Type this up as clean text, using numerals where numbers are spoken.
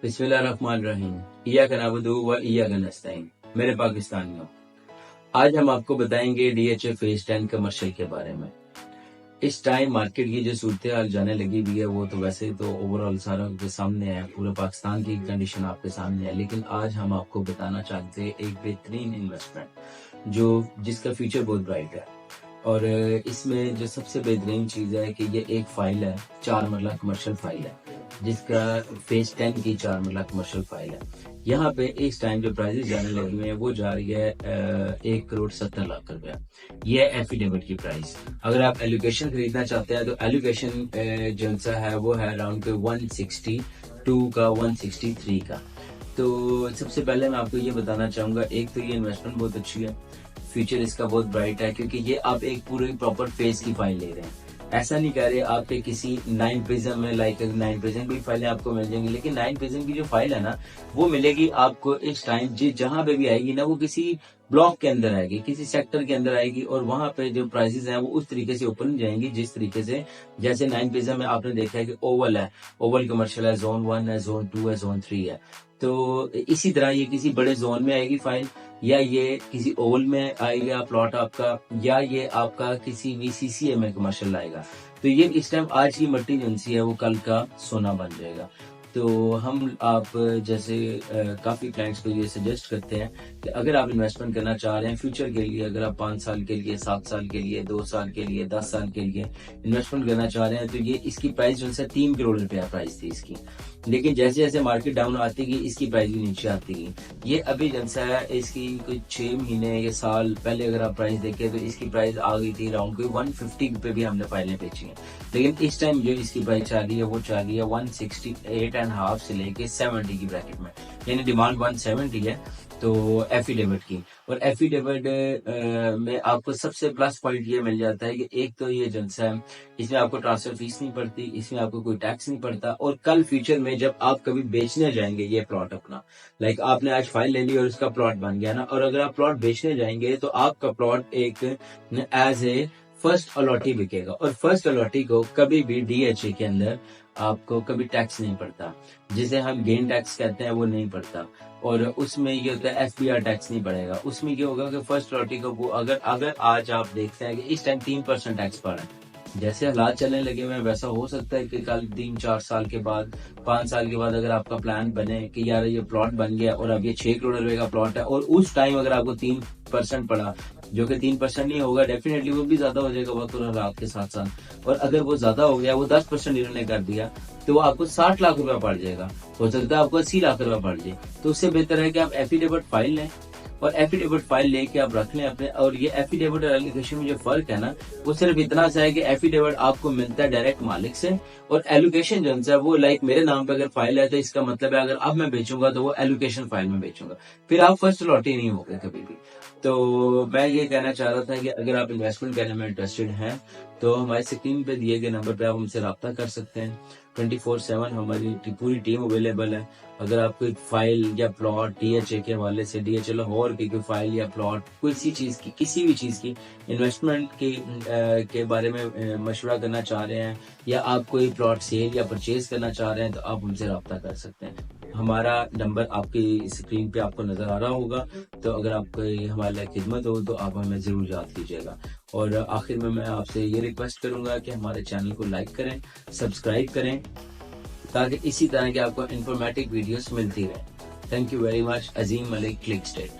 बिस्मिल्लाहिर्रहमानिर्रहीम। इय्याक नअबुदु व इय्याक नस्तईन। मेरे पाकिस्तानियों, आज हम आपको बताएंगे DHA फेज 10 कमर्शियल के बारे में। इस टाइम मार्केट की जो सूरत हाल जाने लगी हुई है वो तो वैसे तो ओवरऑल सारा के सामने है, पूरे पाकिस्तान की कंडीशन आपके सामने है, लेकिन आज हम आपको बताना चाहते हैं एक बेहतरीन इन्वेस्टमेंट जिसका फ्यूचर बहुत ब्राइट है। और इसमें जो सबसे बेहतरीन चीज़ है कि ये एक फाइल है, 4 मरला कमर्शियल फाइल है, जिसका फेज 10 की 4 मरला कमर्शियल फाइल है। यहाँ पे इस टाइम जो प्राइजेस जाने लगी हुई है वो जा रही है 1,70,00,000 रुपया। ये है एफिडेविट की प्राइस। अगर आप एलोकेशन खरीदना चाहते हैं तो एलोकेशन जो सा है वो है अराउंड 162 का 163 का। तो सबसे पहले मैं आपको ये बताना चाहूँगा, एक तो ये इन्वेस्टमेंट बहुत अच्छी है, फ्यूचर इसका बहुत ब्राइट है, क्योंकि ये आप एक पूरी प्रॉपर फेज की फाइल ले रहे हैं। ऐसा नहीं कह रहे आप किसी 9 प्रिज्म में, लाइक 9 प्रिज्म की फाइलें आपको मिल जाएंगी, लेकिन 9 प्रिज्म की जो फाइल है ना वो मिलेगी आपको इस टाइम जहां पे भी आएगी ना, वो किसी ब्लॉक के अंदर आएगी, किसी सेक्टर के अंदर आएगी, और वहां पे जो प्राइसेस हैं वो उस तरीके से ओपन जाएंगी जिस तरीके से, जैसे 9 प्रिज्म में आपने देखा है कि ओवल है, ओवल कमर्शियल है, जोन 1 है, जोन 2 है, जोन 3 है। तो इसी तरह ये किसी बड़े जोन में आएगी फाइल, या ये किसी ओवल में आएगा प्लॉट आपका, या ये आपका किसी VCCA में कमर्शियल आएगा। तो ये इस टाइम आज की मट्टी एजेंसी है वो कल का सोना बन जाएगा। तो हम आप जैसे काफ़ी क्लाइंट्स को ये सजेस्ट करते हैं कि अगर आप इन्वेस्टमेंट करना चाह रहे हैं फ्यूचर के लिए, अगर आप 5 साल के लिए, 7 साल के लिए, 2 साल के लिए, 10 साल के लिए इन्वेस्टमेंट करना चाह रहे हैं, तो ये इसकी प्राइस जो है 3 करोड़ रुपया प्राइस थी इसकी। लेकिन जैसे जैसे मार्केट डाउन आती गई इसकी प्राइस भी नीचे आती गई। ये अभी जनसा है इसकी कोई 6 महीने या साल पहले अगर आप प्राइस देखें तो इसकी प्राइस आ गई थी अराउंड कोई 150 पे भी हमने फाइलें बेची हैं। लेकिन इस टाइम जो इसकी प्राइस चल रही है वो चल रही है 168.5 से लेके 70 की ब्रैकेट में, यानी डिमांड 170 है तो एफिडेविट की। और एफिडेविट में आपको सबसे प्लस पॉइंट ये मिल जाता है कि एक तो ये जनसा है, इसमें आपको ट्रांसफर फीस नहीं पड़ती, इसमें आपको कोई टैक्स नहीं पड़ता, और कल फ्यूचर में जब आप कभी बेचने जाएंगे ये प्लॉट अपना, लाइक आपने आज फाइल ले ली और उसका प्लॉट बन गया ना, और अगर आप प्लॉट बेचने जाएंगे तो आपका प्लॉट एक एज ए फर्स्ट अलॉटी बिकेगा, और फर्स्ट अलॉटी को कभी भी DHA के अंदर आपको कभी टैक्स नहीं पड़ता, जिसे हम गेन टैक्स कहते हैं वो नहीं पड़ता। और उसमें ये होता है FBR टैक्स नहीं पड़ेगा। उसमें क्या होगा कि फर्स्ट अलॉटी को वो अगर आज आप देखते हैं कि इस टाइम 3% टैक्स पड़ रहा है, जैसे हालात चलने लगे हुए हैं वैसा हो सकता है कि कल 3-4 साल के बाद, 5 साल के बाद अगर आपका प्लान बने कि यार ये प्लॉट बन गया और अब ये 6 करोड़ रुपए का प्लॉट है, और उस टाइम अगर आपको 3% पड़ा, जो कि 3% नहीं होगा, डेफिनेटली वो भी ज्यादा हो जाएगा वक्त और हालात के साथ साथ। और अगर वो ज्यादा हो गया, वो 10% इन्होंने कर दिया, तो वो आपको 60 लाख रुपया पड़ जाएगा, हो सकता है आपको 80 लाख रुपया पड़ जाए। तो उससे बेहतर है कि आप एफिडेविट फाइल लें, और एफिडेविट फाइल लेके आप रख लें अपने। और ये एफिडेविट और एलोकेशन में जो फर्क है ना वो सिर्फ इतना सा है कि एफिडेविट आपको मिलता है डायरेक्ट मालिक से, और एलोकेशन जो है वो लाइक मेरे नाम पे अगर फाइल है तो इसका मतलब है अगर अब मैं बेचूंगा तो वो एलोकेशन फाइल में बेचूंगा, फिर आप फर्स्ट लॉटी नहीं होगे कभी भी। तो मैं ये कहना चाह रहा था कि अगर आप इन्वेस्टमेंट करने में इंटरेस्टेड हैं तो हमारे स्क्रीन पे दिए गए नंबर पे आप हमसे रब्ता कर सकते हैं। 24/7 हमारी पूरी टीम अवेलेबल है। अगर आपको एक फाइल या प्लॉट DHA के हवाले से, DHA लाहौर की कोई फाइल या प्लॉट, किसी चीज की, किसी भी चीज की इन्वेस्टमेंट के बारे में मशवरा करना चाह रहे हैं, या आप कोई प्लॉट सेल या परचेज करना चाह रहे हैं, तो आप हमसे रब्ता कर सकते हैं। हमारा नंबर आपकी स्क्रीन पे आपको नजर आ रहा होगा। तो अगर आपको हमारे लिए खिदमत हो तो आप हमें जरूर याद कीजिएगा। और आखिर में मैं आपसे ये रिक्वेस्ट करूंगा कि हमारे चैनल को लाइक करें, सब्सक्राइब करें, ताकि इसी तरह के आपको इंफॉर्मेटिव वीडियोस मिलती रहे। Thank you very much. Azeem Malik, क्लिक स्टेट।